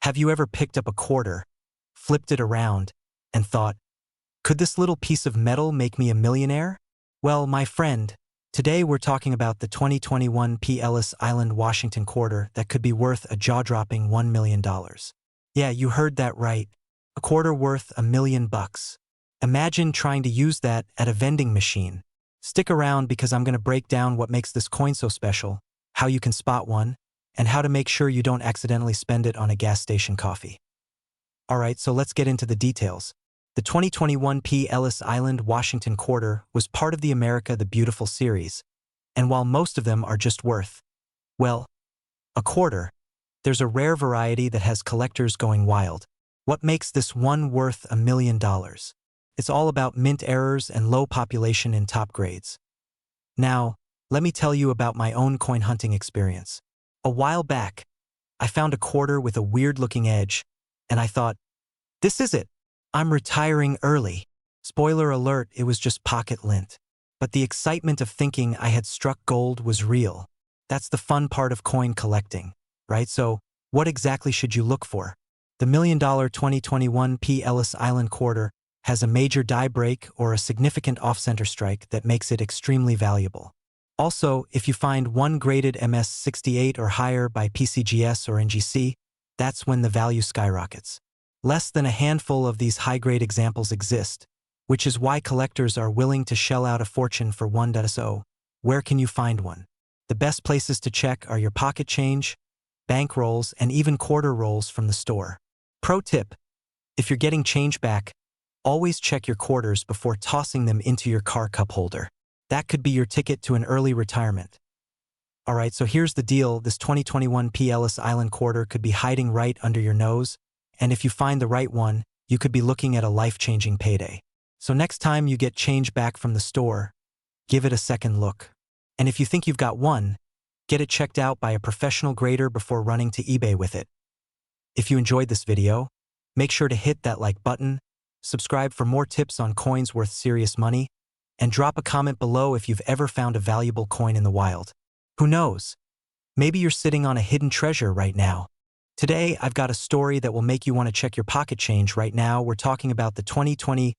Have you ever picked up a quarter, flipped it around, and thought, could this little piece of metal make me a millionaire? Well, my friend, today we're talking about the 2021 P. Ellis Island, Washington quarter that could be worth a jaw-dropping $1 million. Yeah, you heard that right. A quarter worth $1 million. Imagine trying to use that at a vending machine. Stick around because I'm going to break down what makes this coin so special, how you can spot one, and how to make sure you don't accidentally spend it on a gas station coffee. Alright, so let's get into the details. The 2021 P. Ellis Island, Washington quarter was part of the America the Beautiful series, and while most of them are just worth, well, a quarter, there's a rare variety that has collectors going wild. What makes this one worth $1 million? It's all about mint errors and low population in top grades. Now, let me tell you about my own coin hunting experience. A while back, I found a quarter with a weird-looking edge, and I thought, this is it. I'm retiring early. Spoiler alert, it was just pocket lint. But the excitement of thinking I had struck gold was real. That's the fun part of coin collecting, right? So, what exactly should you look for? The $1 million 2021 P. Ellis Island quarter has a major die break or a significant off-center strike that makes it extremely valuable. Also, if you find one graded MS68 or higher by PCGS or NGC, that's when the value skyrockets. Less than a handful of these high-grade examples exist, which is why collectors are willing to shell out a fortune for one. So, where can you find one? The best places to check are your pocket change, bank rolls, and even quarter rolls from the store. Pro tip: if you're getting change back, always check your quarters before tossing them into your car cup holder. That could be your ticket to an early retirement. Alright, so here's the deal. This 2021 P. Ellis Island quarter could be hiding right under your nose, and if you find the right one, you could be looking at a life-changing payday. So next time you get change back from the store, give it a second look. And if you think you've got one, get it checked out by a professional grader before running to eBay with it. If you enjoyed this video, make sure to hit that like button, subscribe for more tips on coins worth serious money, and drop a comment below if you've ever found a valuable coin in the wild. Who knows? Maybe you're sitting on a hidden treasure right now. Today, I've got a story that will make you want to check your pocket change right now. We're talking about the 2020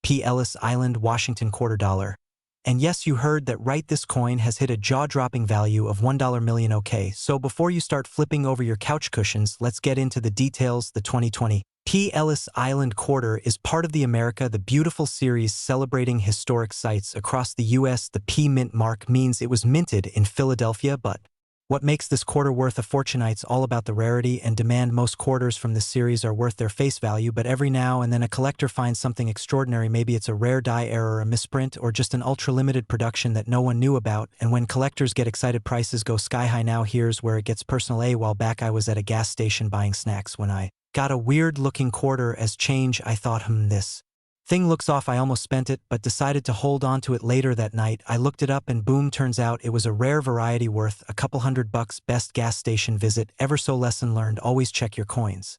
P. Ellis Island, Washington quarter dollar. And yes, you heard that right, this coin has hit a jaw-dropping value of $1 million. Okay, so before you start flipping over your couch cushions, let's get into the details. The 2020 P. Ellis Island quarter is part of the America the Beautiful series celebrating historic sites across the U.S. The P mint mark means it was minted in Philadelphia, but what makes this quarter worth a fortune? It's all about the rarity and demand. Most quarters from this series are worth their face value, but every now and then a collector finds something extraordinary. Maybe it's a rare die error, a misprint, or just an ultra-limited production that no one knew about, and when collectors get excited, prices go sky high. Now here's where it gets personal. A while back I was at a gas station buying snacks when I got a weird-looking quarter as change. I thought, this thing looks off. I almost spent it, but decided to hold on to it. Later that night, I looked it up and boom, turns out it was a rare variety worth a couple $100. Best gas station visit ever. So lesson learned, always check your coins.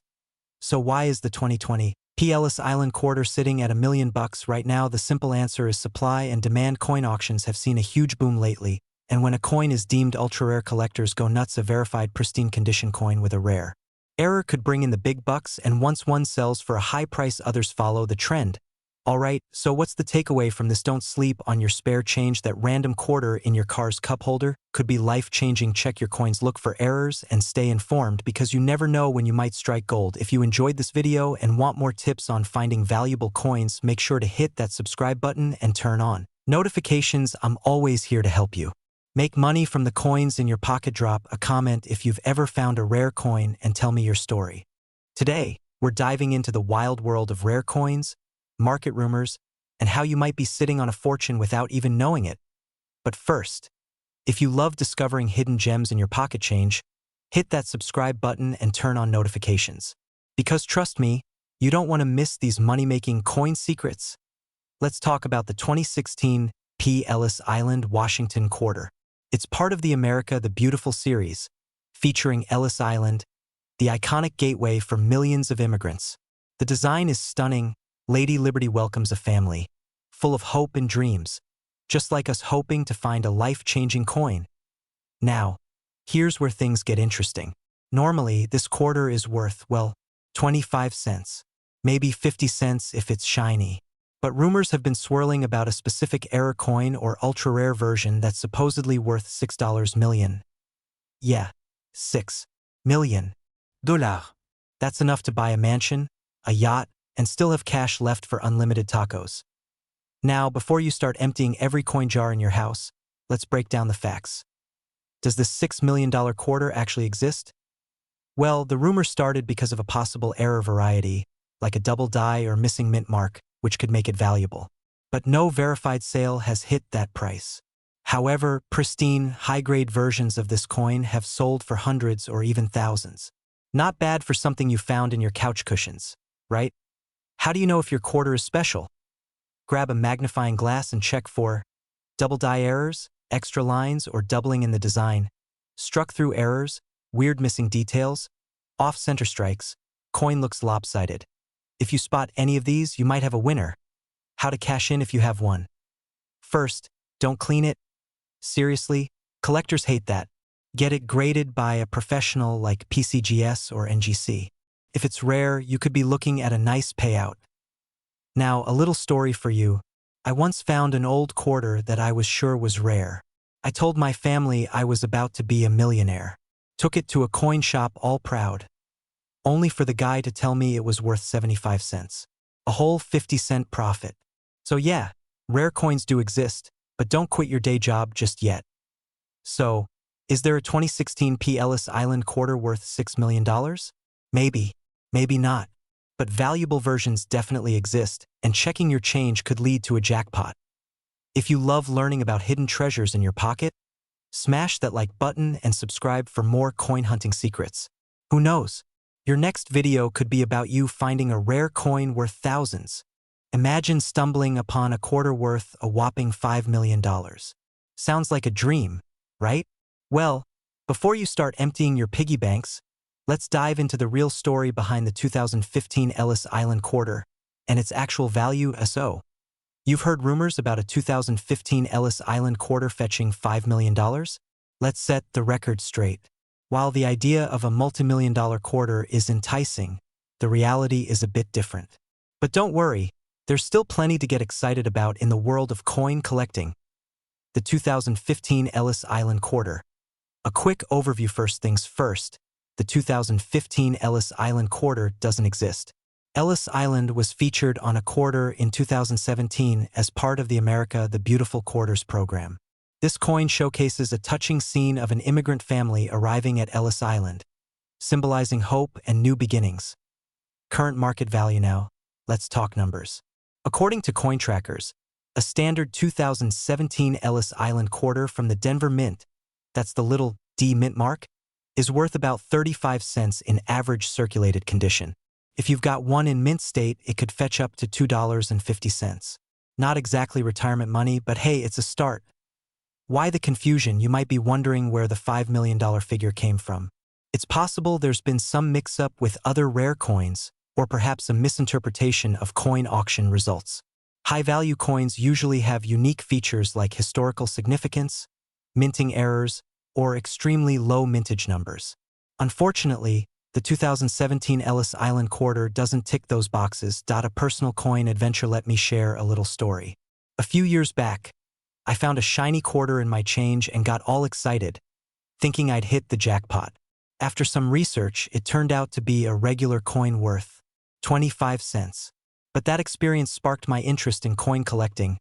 So why is the 2020 P. Ellis Island quarter sitting at $1 million right now? The simple answer is supply and demand. Coin auctions have seen a huge boom lately, and when a coin is deemed ultra-rare, collectors go nuts. A verified pristine condition coin with a rare error could bring in the big bucks, and once one sells for a high price, others follow the trend. Alright, so what's the takeaway from this? Don't sleep on your spare change. That random quarter in your car's cup holder could be life-changing. Check your coins, look for errors, and stay informed because you never know when you might strike gold. If you enjoyed this video and want more tips on finding valuable coins, make sure to hit that subscribe button and turn on notifications. I'm always here to help you make money from the coins in your pocket. Drop a comment if you've ever found a rare coin and tell me your story. Today, we're diving into the wild world of rare coins, market rumors, and how you might be sitting on a fortune without even knowing it. But first, if you love discovering hidden gems in your pocket change, hit that subscribe button and turn on notifications. Because trust me, you don't want to miss these money-making coin secrets. Let's talk about the 2016 P. Ellis Island, Washington quarter. It's part of the America the Beautiful series, featuring Ellis Island, the iconic gateway for millions of immigrants. The design is stunning. Lady Liberty welcomes a family, full of hope and dreams, just like us hoping to find a life-changing coin. Now, here's where things get interesting. Normally, this quarter is worth, well, 25 cents. Maybe 50 cents if it's shiny. But rumors have been swirling about a specific error coin or ultra-rare version that's supposedly worth $6 million. Yeah, $6 million. That's enough to buy a mansion, a yacht, and still have cash left for unlimited tacos. Now, before you start emptying every coin jar in your house, let's break down the facts. Does this $6 million quarter actually exist? Well, the rumor started because of a possible error variety, like a double die or missing mint mark, which could make it valuable. But no verified sale has hit that price. However, pristine, high-grade versions of this coin have sold for hundreds or even thousands. Not bad for something you found in your couch cushions, right? How do you know if your quarter is special? Grab a magnifying glass and check for double die errors, extra lines, or doubling in the design, struck through errors, weird missing details, off-center strikes, coin looks lopsided. If you spot any of these, you might have a winner. How to cash in if you have one. First, don't clean it. Seriously, collectors hate that. Get it graded by a professional like PCGS or NGC. If it's rare, you could be looking at a nice payout. Now, a little story for you. I once found an old quarter that I was sure was rare. I told my family I was about to be a millionaire. Took it to a coin shop all proud. Only for the guy to tell me it was worth 75 cents. A whole 50-cent profit. So yeah, rare coins do exist, but don't quit your day job just yet. So, is there a 2016 P. Ellis Island quarter worth $6 million? Maybe, maybe not. But valuable versions definitely exist, and checking your change could lead to a jackpot. If you love learning about hidden treasures in your pocket, smash that like button and subscribe for more coin hunting secrets. Who knows? Your next video could be about you finding a rare coin worth thousands. Imagine stumbling upon a quarter worth a whopping $5 million. Sounds like a dream, right? Well, before you start emptying your piggy banks, let's dive into the real story behind the 2015 Ellis Island quarter and its actual value. You've heard rumors about a 2015 Ellis Island quarter fetching $5 million? Let's set the record straight. While the idea of a multi-million-dollar quarter is enticing, the reality is a bit different. But don't worry, there's still plenty to get excited about in the world of coin collecting. The 2015 Ellis Island quarter. A quick overview. First things first, the 2015 Ellis Island quarter doesn't exist. Ellis Island was featured on a quarter in 2017 as part of the America the Beautiful Quarters program. This coin showcases a touching scene of an immigrant family arriving at Ellis Island, symbolizing hope and new beginnings. Current market value now. Let's talk numbers. According to coin trackers, a standard 2017 Ellis Island quarter from the Denver Mint, that's the little D mint mark, is worth about 35 cents in average circulated condition. If you've got one in mint state, it could fetch up to $2.50. Not exactly retirement money, but hey, it's a start. Why the confusion? You might be wondering where the $5 million figure came from. It's possible there's been some mix-up with other rare coins, or perhaps a misinterpretation of coin auction results. High-value coins usually have unique features like historical significance, minting errors, or extremely low mintage numbers. Unfortunately, the 2017 Ellis Island quarter doesn't tick those boxes. A personal coin adventure. Let me share a little story. A few years back, I found a shiny quarter in my change and got all excited, thinking I'd hit the jackpot. After some research, it turned out to be a regular coin worth 25 cents. But that experience sparked my interest in coin collecting,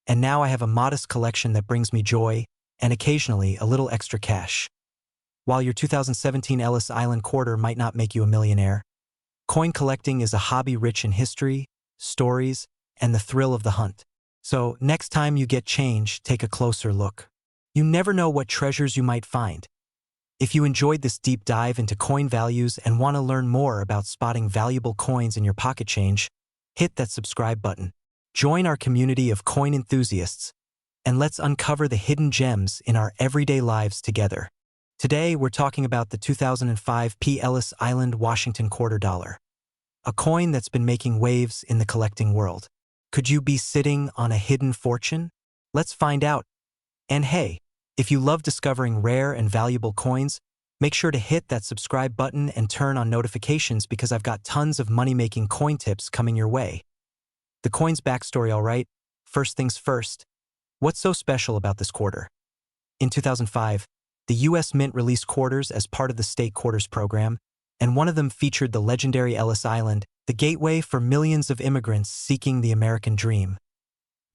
and now I have a modest collection that brings me joy and occasionally a little extra cash. While your 2017 Ellis Island quarter might not make you a millionaire, coin collecting is a hobby rich in history, stories, and the thrill of the hunt. So, next time you get change, take a closer look. You never know what treasures you might find. If you enjoyed this deep dive into coin values and want to learn more about spotting valuable coins in your pocket change, hit that subscribe button. Join our community of coin enthusiasts, and let's uncover the hidden gems in our everyday lives together. Today, we're talking about the 2005 P. Ellis Island Washington quarter dollar, a coin that's been making waves in the collecting world. Could you be sitting on a hidden fortune? Let's find out. And hey, if you love discovering rare and valuable coins, Make sure to hit that subscribe button and turn on notifications because I've got tons of money-making coin tips coming your way. The coin's backstory, all right? First things first. What's so special about this quarter? In 2005, the U.S. Mint released quarters as part of the state quarters program, and one of them featured the legendary Ellis Island, the gateway for millions of immigrants seeking the American dream.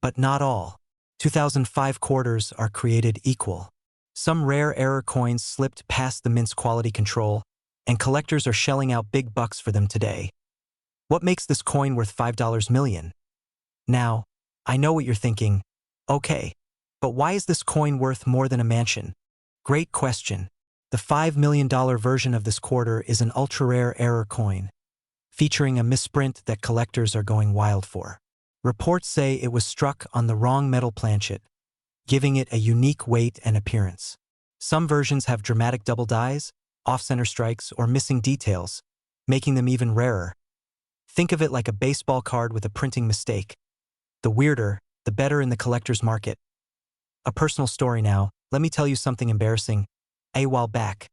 But not all. 2005 quarters are created equal. Some rare error coins slipped past the Mint's quality control, and collectors are shelling out big bucks for them today. What makes this coin worth $5 million? Now, I know what you're thinking. Okay, but why is this coin worth more than a mansion? Great question. The $5 million version of this quarter is an ultra-rare error coin, featuring a misprint that collectors are going wild for. Reports say it was struck on the wrong metal planchet, giving it a unique weight and appearance. Some versions have dramatic double dies, off-center strikes, or missing details, making them even rarer. Think of it like a baseball card with a printing mistake. The weirder, the better in the collector's market. A personal story now, let me tell you something embarrassing. A while back,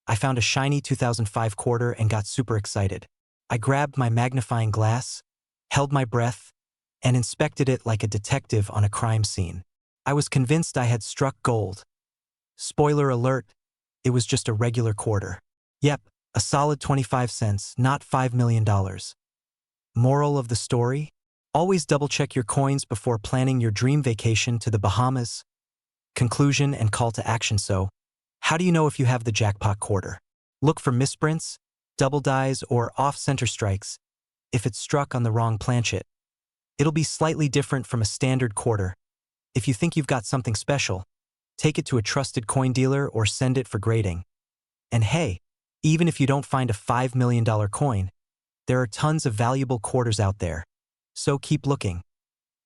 I found a shiny 2005 quarter and got super excited. I grabbed my magnifying glass, held my breath, and inspected it like a detective on a crime scene. I was convinced I had struck gold. Spoiler alert, it was just a regular quarter. Yep, a solid 25 cents, not $5 million. Moral of the story? Always double-check your coins before planning your dream vacation to the Bahamas. Conclusion and call to action. So, how do you know if you have the jackpot quarter? Look for misprints, double dies, or off-center strikes. If it's struck on the wrong planchet, it'll be slightly different from a standard quarter. If you think you've got something special, take it to a trusted coin dealer or send it for grading. And hey, even if you don't find a $5 million coin, there are tons of valuable quarters out there. So keep looking.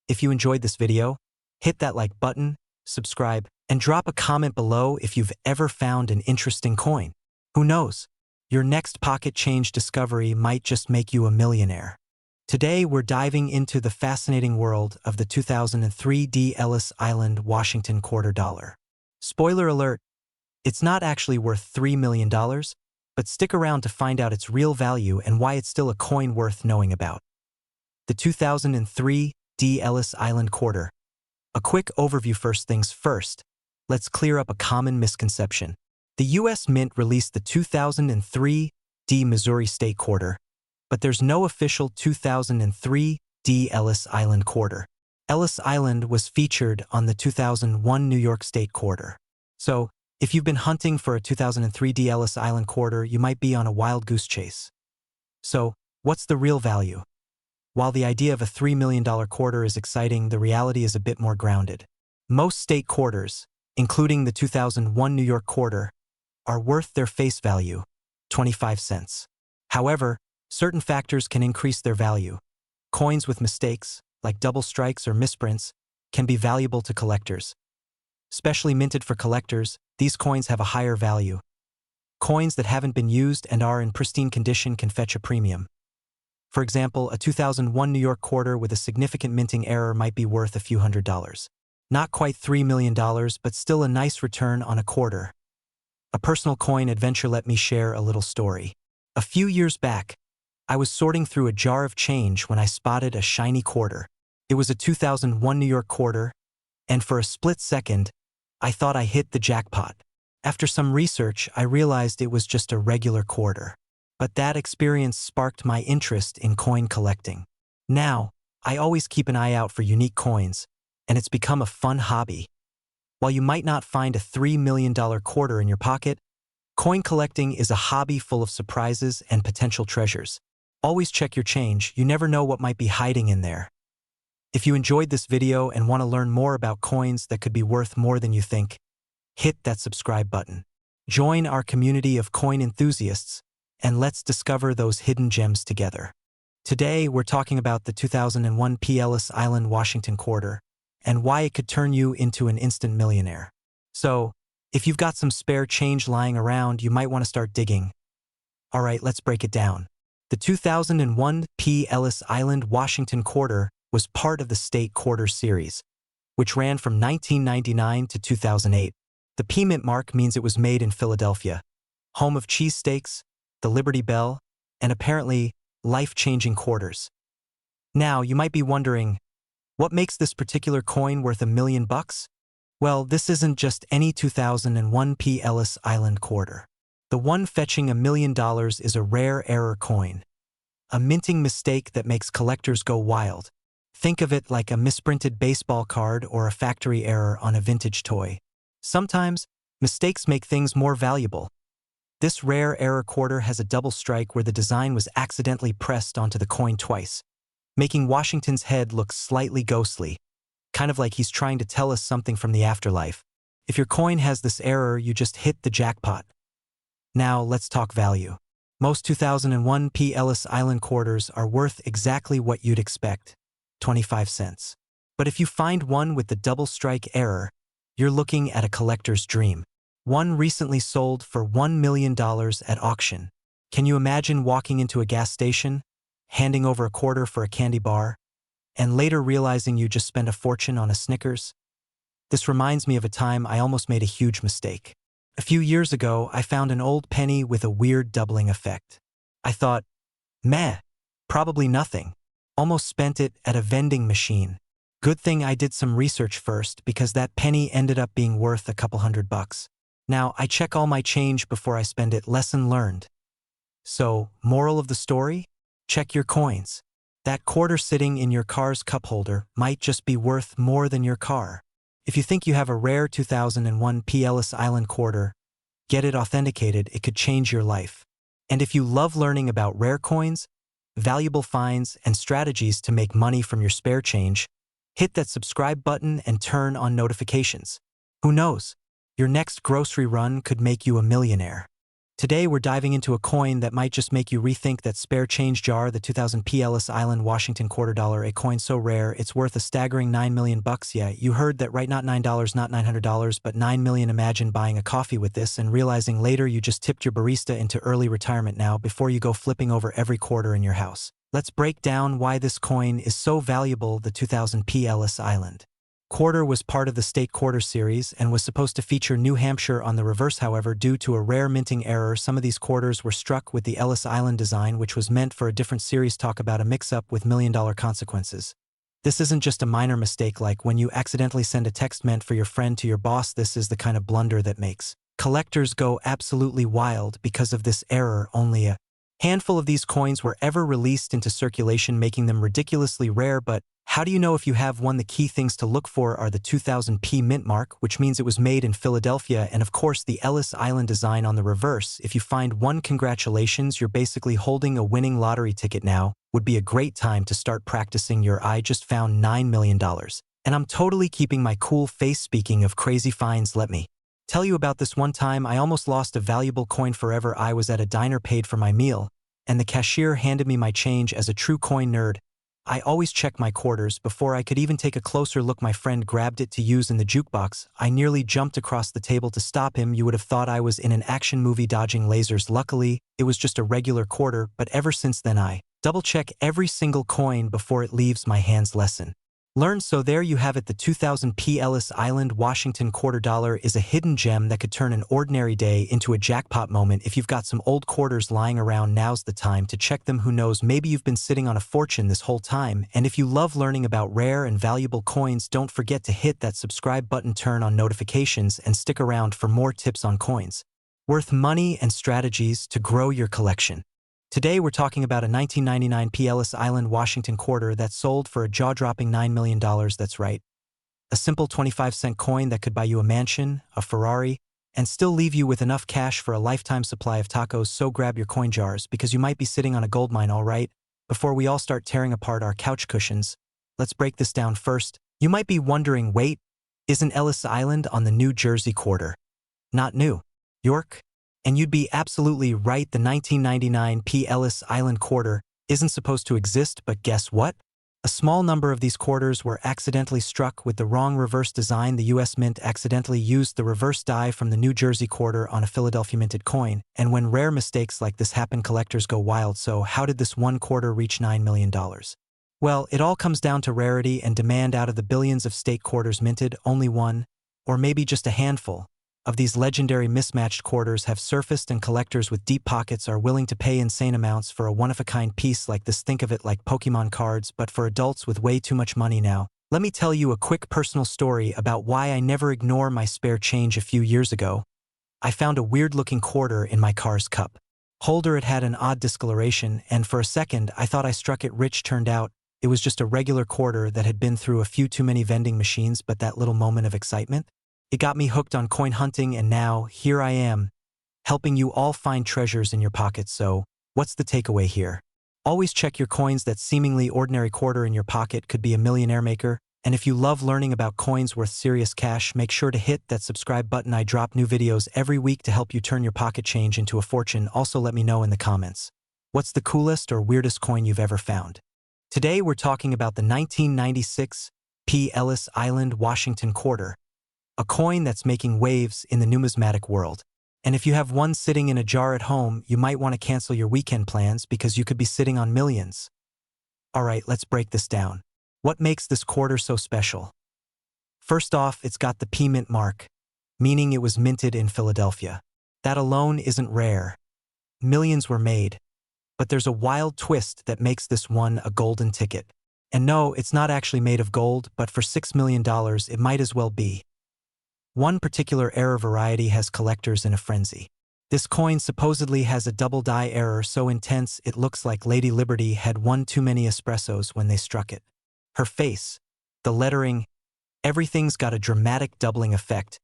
If you enjoyed this video, hit that like button, subscribe, and drop a comment below if you've ever found an interesting coin. Who knows? Your next pocket change discovery might just make you a millionaire. Today, we're diving into the fascinating world of the 2003 D. Ellis Island Washington quarter dollar. Spoiler alert, it's not actually worth $3 million, but stick around to find out its real value and why it's still a coin worth knowing about. The 2003 D. Ellis Island quarter. A quick overview. First things first, let's clear up a common misconception. The U.S. Mint released the 2003 D. Missouri State quarter, but there's no official 2003 D. Ellis Island quarter. Ellis Island was featured on the 2001 New York State quarter. So, if you've been hunting for a 2003 D. Ellis Island quarter, you might be on a wild goose chase. So, what's the real value? While the idea of a $3 million quarter is exciting, the reality is a bit more grounded. Most state quarters, including the 2001 New York quarter, are worth their face value, 25 cents. However, certain factors can increase their value. Coins with mistakes, like double strikes or misprints, can be valuable to collectors. Specially minted for collectors, these coins have a higher value. Coins that haven't been used and are in pristine condition can fetch a premium. For example, a 2001 New York quarter with a significant minting error might be worth a few $100s. Not quite $3 million, but still a nice return on a quarter. A personal coin adventure. Let me share a little story. A few years back, I was sorting through a jar of change when I spotted a shiny quarter. It was a 2001 New York quarter, and for a split second, I thought I hit the jackpot. After some research, I realized it was just a regular quarter. But that experience sparked my interest in coin collecting. Now, I always keep an eye out for unique coins, and it's become a fun hobby. While you might not find a $3 million quarter in your pocket, coin collecting is a hobby full of surprises and potential treasures. Always check your change, you never know what might be hiding in there. If you enjoyed this video and want to learn more about coins that could be worth more than you think, hit that subscribe button. Join our community of coin enthusiasts, and let's discover those hidden gems together. Today, we're talking about the 2001 P. Ellis Island Washington quarter, and why it could turn you into an instant millionaire. So, if you've got some spare change lying around, you might want to start digging. Alright, let's break it down. The 2001 P. Ellis Island Washington quarter was part of the State Quarter series, which ran from 1999 to 2008. The P Mint mark means it was made in Philadelphia. home of cheesesteaks, the Liberty Bell, and apparently life-changing quarters. Now, you might be wondering, what makes this particular coin worth $1,000,000? Well, this isn't just any 2001 Ellis Island quarter. The one fetching $1,000,000 is a rare error coin, a minting mistake that makes collectors go wild. Think of it like a misprinted baseball card or a factory error on a vintage toy. Sometimes, mistakes make things more valuable. This rare error quarter has a double strike where the design was accidentally pressed onto the coin twice, making Washington's head look slightly ghostly, kind of like he's trying to tell us something from the afterlife. If your coin has this error, you just hit the jackpot. Now, let's talk value. Most 2001 Ellis Island quarters are worth exactly what you'd expect, 25 cents. But if you find one with the double strike error, you're looking at a collector's dream. One recently sold for $1,000,000 at auction. Can you imagine walking into a gas station, handing over a quarter for a candy bar, and later realizing you just spent a fortune on a Snickers? This reminds me of a time I almost made a huge mistake. A few years ago, I found an old penny with a weird doubling effect. I thought, meh, probably nothing. Almost spent it at a vending machine. Good thing I did some research first because that penny ended up being worth a couple $100. Now, I check all my change before I spend it. Lesson learned. So, moral of the story? Check your coins. That quarter sitting in your car's cup holder might just be worth more than your car. If you think you have a rare 2001 Ellis Island quarter, get it authenticated. It could change your life. And if you love learning about rare coins, valuable finds, and strategies to make money from your spare change, hit that subscribe button and turn on notifications. Who knows? Your next grocery run could make you a millionaire. Today we're diving into a coin that might just make you rethink that spare change jar, the 2000 Ellis Island Washington quarter dollar, a coin so rare it's worth a staggering $9 million. Yeah, you heard that right, not $9, not $900, but $9 million. Imagine buying a coffee with this and realizing later you just tipped your barista into early retirement now before you go flipping over every quarter in your house. Let's break down why this coin is so valuable. The 2000 Ellis Island quarter was part of the State Quarter series and was supposed to feature New Hampshire on the reverse. However, due to a rare minting error, some of these quarters were struck with the Ellis Island design, which was meant for a different series. Talk about a mix-up with million-dollar consequences. This isn't just a minor mistake like when you accidentally send a text meant for your friend to your boss. This is the kind of blunder that makes collectors go absolutely wild. Because of this error, only a handful of these coins were ever released into circulation, making them ridiculously rare. But how do you know if you have one? The key things to look for are the 2000 mint mark, which means it was made in Philadelphia, and of course the Ellis Island design on the reverse. If you find one, congratulations, you're basically holding a winning lottery ticket. Now would be a great time to start practicing your "I just found $9 million, and I'm totally keeping my cool" face. Speaking of crazy finds, let me tell you about this one time I almost lost a valuable coin forever. I was at a diner, paid for my meal, and the cashier handed me my change. As a true coin nerd, I always check my quarters before I could even take a closer look. My friend grabbed it to use in the jukebox. I nearly jumped across the table to stop him. You would have thought I was in an action movie dodging lasers. Luckily, it was just a regular quarter, but ever since then I double-check every single coin before it leaves my hands. Lesson learned. So there you have it. The 2000 Ellis Island Washington quarter dollar is a hidden gem that could turn an ordinary day into a jackpot moment. If you've got some old quarters lying around, now's the time to check them. Who knows, maybe you've been sitting on a fortune this whole time. And if you love learning about rare and valuable coins, don't forget to hit that subscribe button, turn on notifications, and stick around for more tips on coins worth money and strategies to grow your collection. Today we're talking about a 1999 Ellis Island Washington quarter that sold for a jaw-dropping $9 million. That's right. A simple 25-cent coin that could buy you a mansion, a Ferrari, and still leave you with enough cash for a lifetime supply of tacos. So grab your coin jars because you might be sitting on a gold mine. All right, before we all start tearing apart our couch cushions, let's break this down. First, you might be wondering, wait, isn't Ellis Island on the New Jersey quarter? Not New York? And you'd be absolutely right. The 1999 Ellis Island quarter isn't supposed to exist, but guess what? A small number of these quarters were accidentally struck with the wrong reverse design. The U.S. Mint accidentally used the reverse die from the New Jersey quarter on a Philadelphia minted coin. And when rare mistakes like this happen, collectors go wild. So how did this one quarter reach $9 million? Well, it all comes down to rarity and demand. Out of the billions of state quarters minted, only one, or maybe just a handful, of these legendary mismatched quarters have surfaced, and collectors with deep pockets are willing to pay insane amounts for a one-of-a-kind piece like this. Think of it like Pokemon cards, but for adults with way too much money now. Let me tell you a quick personal story about why I never ignore my spare change. A few years ago, I found a weird-looking quarter in my car's cup holder. It had an odd discoloration, and for a second I thought I struck it rich. Turned out it was just a regular quarter that had been through a few too many vending machines, but that little moment of excitement, it got me hooked on coin hunting, and now here I am, helping you all find treasures in your pockets. So, what's the takeaway here? Always check your coins. That seemingly ordinary quarter in your pocket could be a millionaire maker. And if you love learning about coins worth serious cash, make sure to hit that subscribe button. I drop new videos every week to help you turn your pocket change into a fortune. Also, let me know in the comments, what's the coolest or weirdest coin you've ever found? Today we're talking about the 1996 P. Ellis Island, Washington quarter, a coin that's making waves in the numismatic world. And if you have one sitting in a jar at home, you might want to cancel your weekend plans because you could be sitting on millions. Alright, let's break this down. What makes this quarter so special? First off, it's got the P mint mark, meaning it was minted in Philadelphia. That alone isn't rare. Millions were made. But there's a wild twist that makes this one a golden ticket. And no, it's not actually made of gold, but for $6 million it might as well be. One particular error variety has collectors in a frenzy. This coin supposedly has a double die error so intense it looks like Lady Liberty had one too many espressos when they struck it. Her face, the lettering, everything's got a dramatic doubling effect,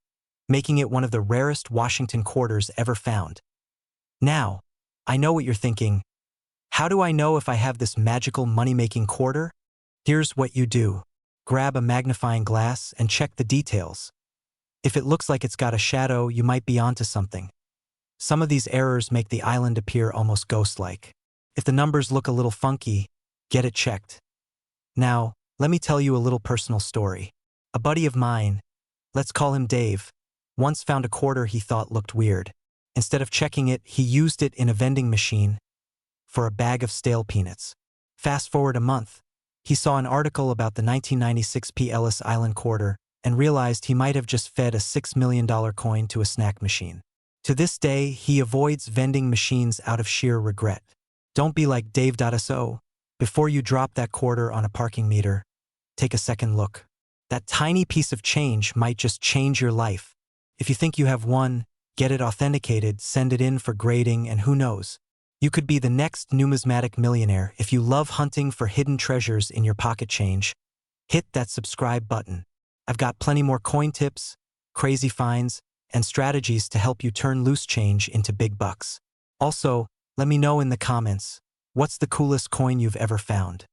making it one of the rarest Washington quarters ever found. Now, I know what you're thinking. How do I know if I have this magical money-making quarter? Here's what you do. Grab a magnifying glass and check the details. If it looks like it's got a shadow, you might be onto something. Some of these errors make the island appear almost ghost-like. If the numbers look a little funky, get it checked. Now, let me tell you a little personal story. A buddy of mine, let's call him Dave, once found a quarter he thought looked weird. Instead of checking it, he used it in a vending machine for a bag of stale peanuts. Fast forward a month, he saw an article about the 1996 P. Ellis Island quarter and realized he might have just fed a $6 million coin to a snack machine. To this day, he avoids vending machines out of sheer regret. Don't be like Dave.so. Before you drop that quarter on a parking meter, take a second look. That tiny piece of change might just change your life. If you think you have one, get it authenticated, send it in for grading, and who knows? You could be the next numismatic millionaire. If you love hunting for hidden treasures in your pocket change, hit that subscribe button. I've got plenty more coin tips, crazy finds, and strategies to help you turn loose change into big bucks. Also, let me know in the comments, what's the coolest coin you've ever found?